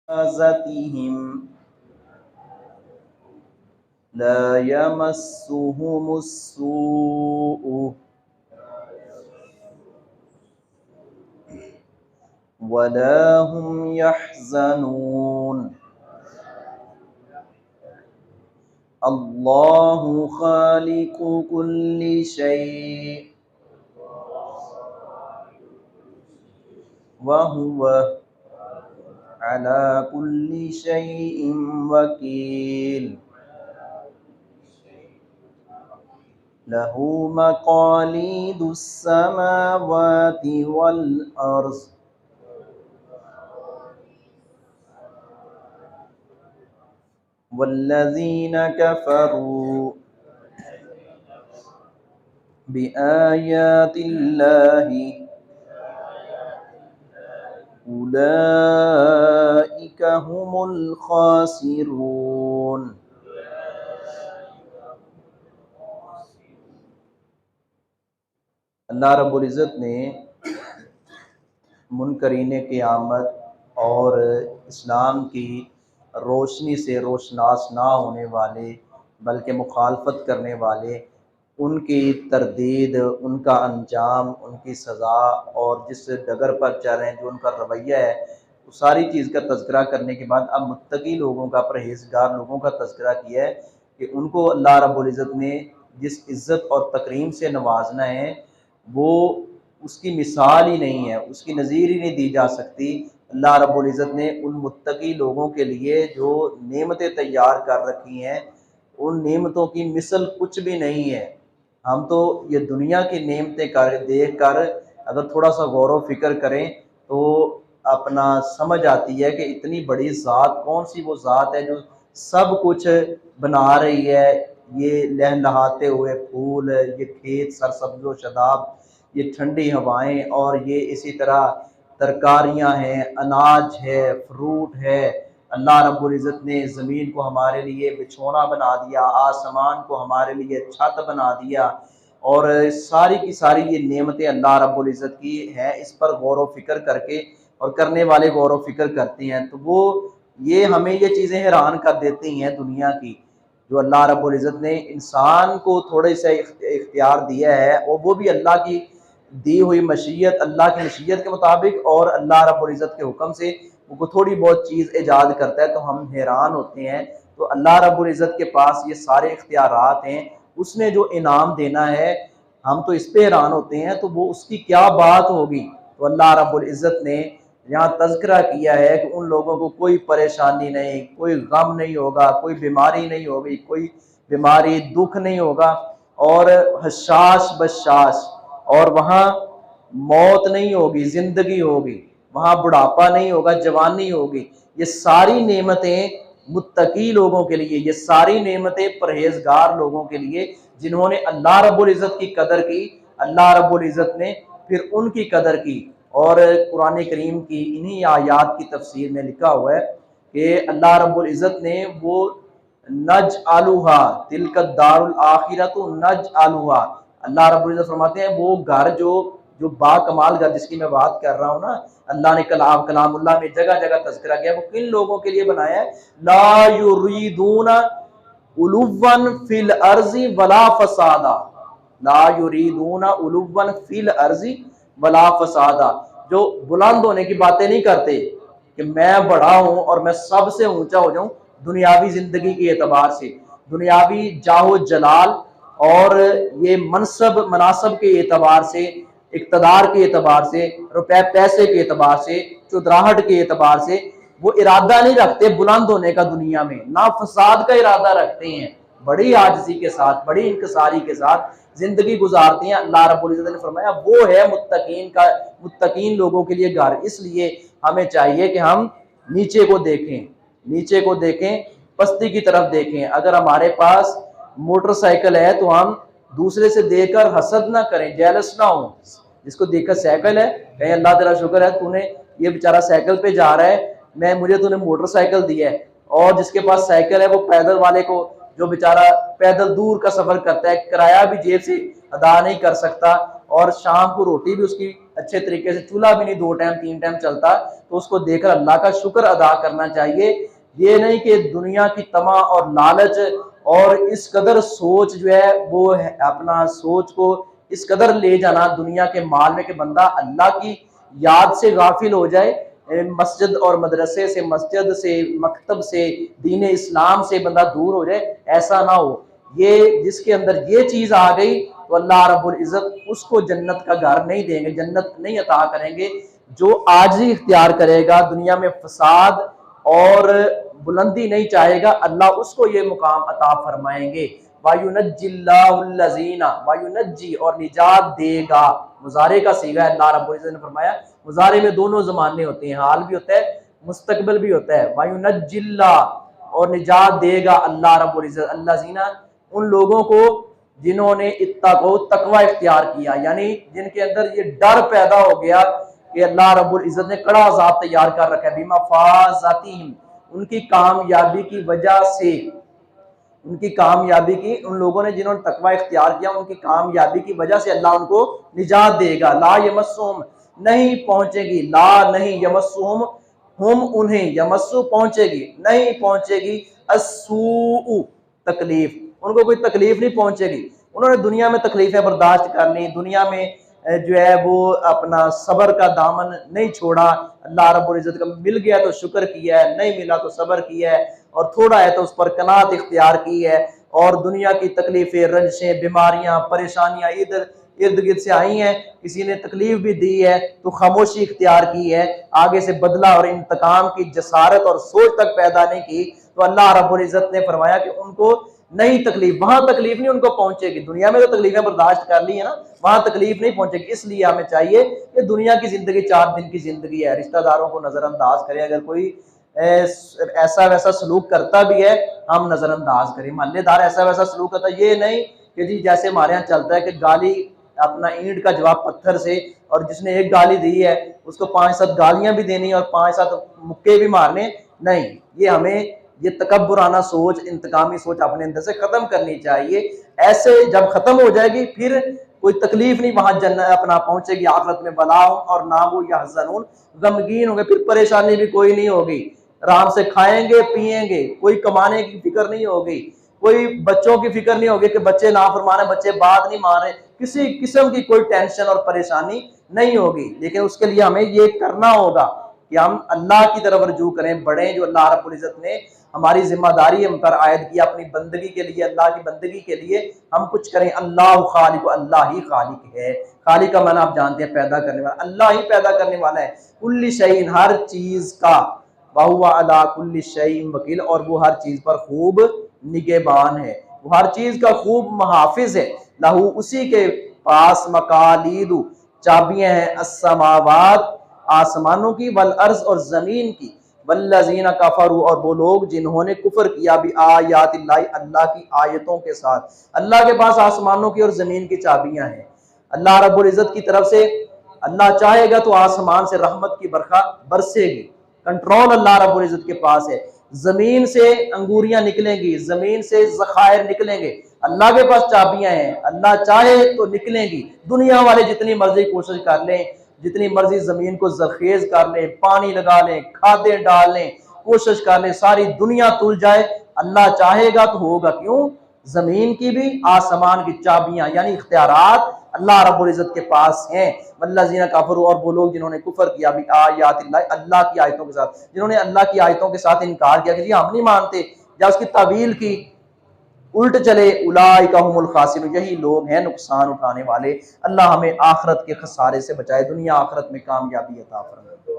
مفازتهم لا يمسهم السوء ولا هم يحزنون الله خالق كل شيء وهو على كل شيء وكيل له مقاليد السماوات والأرض والذين كفروا بآيات الله أولئك هم الخاسرون۔ اللہ رب العزت نے منکرین قیامت اور اسلام کی روشنی سے روشناس نہ ہونے والے بلکہ مخالفت کرنے والے، ان کی تردید، ان کا انجام، ان کی سزا اور جس ڈگر پر چل رہے ہیں، جو ان کا رویہ ہے، وہ ساری چیز کا تذکرہ کرنے کے بعد اب متقی لوگوں کا، پرہیزگار لوگوں کا تذکرہ کیا ہے کہ ان کو اللہ رب العزت نے جس عزت اور تکریم سے نوازنا ہے وہ اس کی مثال ہی نہیں ہے، اس کی نظیر ہی نہیں دی جا سکتی۔ اللہ رب العزت نے ان متقی لوگوں کے لیے جو نعمتیں تیار کر رکھی ہیں، ان نعمتوں کی مثل کچھ بھی نہیں ہے۔ ہم تو یہ دنیا کی نعمتیں دیکھ کر اگر تھوڑا سا غور و فکر کریں تو اپنا سمجھ آتی ہے کہ اتنی بڑی ذات کون سی وہ ذات ہے جو سب کچھ بنا رہی ہے، یہ لہلہاتے ہوئے پھول، یہ کھیت سرسبز و شاداب، یہ ٹھنڈی ہوائیں، اور یہ اسی طرح ترکاریاں ہیں، اناج ہے، فروٹ ہے۔ اللہ رب العزت نے زمین کو ہمارے لیے بچھونا بنا دیا، آسمان کو ہمارے لیے چھت بنا دیا، اور ساری کی ساری یہ نعمتیں اللہ رب العزت کی ہیں۔ اس پر غور و فکر کر کے، اور کرنے والے غور و فکر کرتے ہیں تو وہ یہ ہمیں یہ چیزیں حیران کر دیتی ہیں دنیا کی، جو اللہ رب العزت نے انسان کو تھوڑے سے اختیار دیا ہے، اور وہ بھی اللہ کی دی ہوئی مشیت، اللہ کی مشیت کے مطابق، اور اللہ رب العزت کے حکم سے وہ تھوڑی بہت چیز ایجاد کرتا ہے تو ہم حیران ہوتے ہیں۔ تو اللہ رب العزت کے پاس یہ سارے اختیارات ہیں، اس نے جو انعام دینا ہے ہم تو اس پہ حیران ہوتے ہیں، تو وہ اس کی کیا بات ہوگی۔ تو اللہ رب العزت نے یہاں تذکرہ کیا ہے کہ ان لوگوں کو کوئی پریشانی نہیں، کوئی غم نہیں ہوگا، کوئی بیماری نہیں ہوگی، کوئی بیماری دکھ نہیں ہوگا، اور حشاش بشاش، اور وہاں موت نہیں ہوگی، زندگی ہوگی، وہاں بڑھاپا نہیں ہوگا، جوانی ہوگی۔ یہ ساری نعمتیں متقی لوگوں کے لیے، یہ ساری نعمتیں پرہیزگار لوگوں کے لیے جنہوں نے اللہ رب العزت کی قدر کی۔ اللہ رب العزت نے پھر ان کی قدر کی، اور قرآن کریم کی انہی آیات کی تفسیر میں لکھا ہوا ہے کہ اللہ رب العزت نے وہ نجعلھا تلک الدار الآخرۃ نجعلھا، اللہ رب العزت فرماتے ہیں وہ گھر جو با کمال گھر جس کی میں بات کر رہا ہوں نا، اللہ نے کلام اللہ میں جگہ جگہ تذکرہ کیا، وہ کن لوگوں کے لیے بنایا ہے؟ لا یریدون علوا فی الارض ولا فسادا، لا یریدون علوا فی الارض ولا فسادا، جو بلند ہونے کی باتیں نہیں کرتے کہ میں بڑا ہوں اور میں سب سے اونچا ہو جاؤں دنیاوی زندگی کے اعتبار سے، دنیاوی جاہ و جلال اور یہ منصب مناصب کے اعتبار سے، اقتدار کے اعتبار سے، روپے پیسے کے اعتبار سے، چودراہٹ کے اعتبار سے وہ ارادہ نہیں رکھتے بلند ہونے کا دنیا میں، نہ فساد کا ارادہ رکھتے ہیں، بڑی عاجزی کے ساتھ، بڑی انکساری کے ساتھ زندگی گزارتے ہیں۔ اللہ رب العزت نے فرمایا وہ ہے متقین لوگوں کے لیے گھر۔ اس لیے ہمیں چاہیے کہ ہم نیچے کو دیکھیں، نیچے کو دیکھیں، پستی کی طرف دیکھیں۔ اگر ہمارے پاس موٹر سائیکل ہے تو ہم دوسرے سے دیکھ کر حسد نہ کریں، جیلس نہ ہوں۔ جس کو دیکھ کر سائیکل ہے کہیں اللہ تیرا شکر ہے تو نے یہ بیچارہ سائیکل پہ جا رہا ہے، مجھے تو نے موٹر سائیکل دی ہے۔ اور جس کے پاس سائیکل ہے وہ پیدل والے کو، جو بیچارہ پیدل دور کا سفر کرتا ہے، کرایہ بھی جیب سے ادا نہیں کر سکتا، اور شام کو روٹی بھی اس کی اچھے طریقے سے، چولہا بھی نہیں 2 ٹائم 3 ٹائم چلتا، تو اس کو دیکھ کر اللہ کا شکر ادا کرنا چاہیے۔ یہ نہیں کہ دنیا کی طمع اور لالچ اور اس قدر سوچ جو ہے وہ اپنا سوچ کو اس قدر لے جانا دنیا کے مال میں کہ بندہ اللہ کی یاد سے غافل ہو جائے، مسجد اور مدرسے سے، مسجد سے، مکتب سے، دین اسلام سے بندہ دور ہو جائے، ایسا نہ ہو۔ یہ جس کے اندر یہ چیز آ گئی تو اللہ رب العزت اس کو جنت کا گھر نہیں دیں گے، جنت نہیں عطا کریں گے۔ جو عاجزی اختیار کرے گا، دنیا میں فساد اور بلندی نہیں چاہے گا، اللہ اس کو یہ مقام عطا فرمائیں گے۔ وَيُنَجِّ اللَّهُ الَّذِينَ وَيُنَجِّ اور نجات دے گا، مضارع کا صیغہ ہے۔ اللہ رب العزت نے فرمایا مضارع میں دونوں زمانے ہوتے ہیں، حال بھی ہوتا ہے، مستقبل بھی ہوتا ہے۔ وَيُنَجِّ اللَّهُ اور نجات دے گا اللہ رب العزت، الَّذِينَ ان لوگوں کو جنہوں نے اتقوا تقوی اختیار کیا، یعنی جن کے اندر یہ ڈر پیدا ہو گیا کہ اللہ رب العزت نے کڑا عذاب تیار کر رکھا ہے، بِمَفَازَتِهِمْ ان کی کامیابی کی وجہ سے، ان کی کامیابی کی، ان لوگوں نے جنہوں نے تقوی اختیار کیا ان کی کامیابی کی وجہ سے اللہ ان کو نجات دے گا۔ لا یمسہم نہیں پہنچے گی، لا نہیں یمسہم ہم انہیں، یمسو پہنچے گی، نہیں پہنچے گی، السوء تکلیف، ان کو کوئی تکلیف نہیں پہنچے گی۔ انہوں نے دنیا میں تکلیفیں برداشت کر لی، دنیا میں جو ہے وہ اپنا صبر کا دامن نہیں چھوڑا، اللہ رب العزت کا مل گیا تو شکر کیا ہے، نہیں ملا تو صبر کیا ہے، اور تھوڑا ہے تو اس پر قناعت اختیار کی ہے، اور دنیا کی تکلیفیں، رنجشیں، بیماریاں، پریشانیاں ادھر ارد گرد سے آئی ہیں، کسی نے تکلیف بھی دی ہے تو خاموشی اختیار کی ہے، آگے سے بدلہ اور انتقام کی جسارت اور سوچ تک پیدا نہیں کی، تو اللہ رب العزت نے فرمایا کہ ان کو نہیں تکلیف، وہاں تکلیف نہیں ان کو پہنچے گی، دنیا میں تو تکلیفیں برداشت کر لی ہیں نا، وہاں تکلیف نہیں پہنچے گی۔ اس لیے ہمیں چاہیے کہ دنیا کی زندگی 4 دن کی زندگی ہے، رشتہ داروں کو نظر انداز کریں، اگر کوئی ایسا ویسا سلوک کرتا بھی ہے ہم نظر انداز کریں، محلے دار ایسا ویسا سلوک کرتا ہے، یہ نہیں کہ جی جیسے ہمارے یہاں چلتا ہے کہ گالی اپنا اینٹ کا جواب پتھر سے، اور جس نے ایک گالی دی ہے اس کو 5-7 گالیاں بھی دینی اور 5-7 مکے بھی مارنے، نہیں، یہ ہمیں یہ تکبرانہ سوچ، انتقامی سوچ اپنے اندر سے ختم کرنی چاہیے۔ ایسے جب ختم ہو جائے گی پھر کوئی تکلیف نہیں وہاں جنت اپنا پہنچے گی آخرت میں، بلا اور نہ وہ یحزنون غمگین ہوں گے، پھر پریشانی بھی کوئی نہیں ہوگی، آرام سے کھائیں گے پیئیں گے، کوئی کمانے کی فکر نہیں ہوگی، کوئی بچوں کی فکر نہیں ہوگی کہ بچے نافرمان ہیں، بچے بات نہیں مان رہے، کسی قسم کی کوئی ٹینشن اور پریشانی نہیں ہوگی۔ لیکن اس کے لیے ہمیں یہ کرنا ہوگا کہ ہم اللہ کی طرف رجوع کریں، بڑھیں، جو اللہ رب العزت نے ہماری ذمہ داری ہم پر عائد کیا اپنی بندگی کے لیے، اللہ کی بندگی کے لیے ہم کچھ کریں۔ اللہ خالق، اللہ ہی خالق ہے، خالق کا معنی آپ جانتے ہیں پیدا کرنے والا، اللہ ہی پیدا کرنے والا ہے، کل شیء ہر چیز کا، وَهُوَ عَلَىٰ كُلِّ شَيْءٍ وَكِيلٌ اور وہ ہر چیز پر خوب نگہبان ہے، وہ ہر چیز کا خوب محافظ ہے، لہو اسی کے پاس مقالید چابیاں ہیں، السماوات آسمانوں کی، والارض اور زمین کی، والذین کفروا اور وہ لوگ جنہوں نے کفر کیا بآیات اللہ اللہ کی آیتوں کے ساتھ، اللہ کے پاس آسمانوں کی اور زمین کی چابیاں ہیں، اللہ رب العزت کی طرف سے اللہ چاہے گا تو آسمان سے رحمت کی برکھا برسے گی، کنٹرول اللہ رب العزت کے پاس ہے، زمین سے انگوریاں نکلیں گی، زمین سے ذخائر نکلیں گے، اللہ کے پاس چابیاں ہیں، اللہ چاہے تو نکلیں گی، دنیا والے جتنی مرضی کوشش کر لیں، جتنی مرضی زمین کو زرخیز کر لیں، پانی لگا لیں، کھادیں ڈال لیں، کوشش کر لیں، ساری دنیا تل جائے، اللہ چاہے گا تو ہوگا، کیوں؟ زمین کی بھی آسمان کی چابیاں یعنی اختیارات اللہ رب العزت کے پاس ہیں، والذین کفروا اور وہ لوگ جنہوں نے کفر کیا بآیات اللہ اللہ کی آیتوں کے ساتھ، جنہوں نے اللہ کی آیتوں کے ساتھ انکار کیا کہ جی ہم نہیں مانتے، یا اس کی تعویل کی، الٹ چلے، اولئک هم الخاسرون یہی لوگ ہیں نقصان اٹھانے والے۔ اللہ ہمیں آخرت کے خسارے سے بچائے، دنیا آخرت میں کامیابی عطا فرمائے۔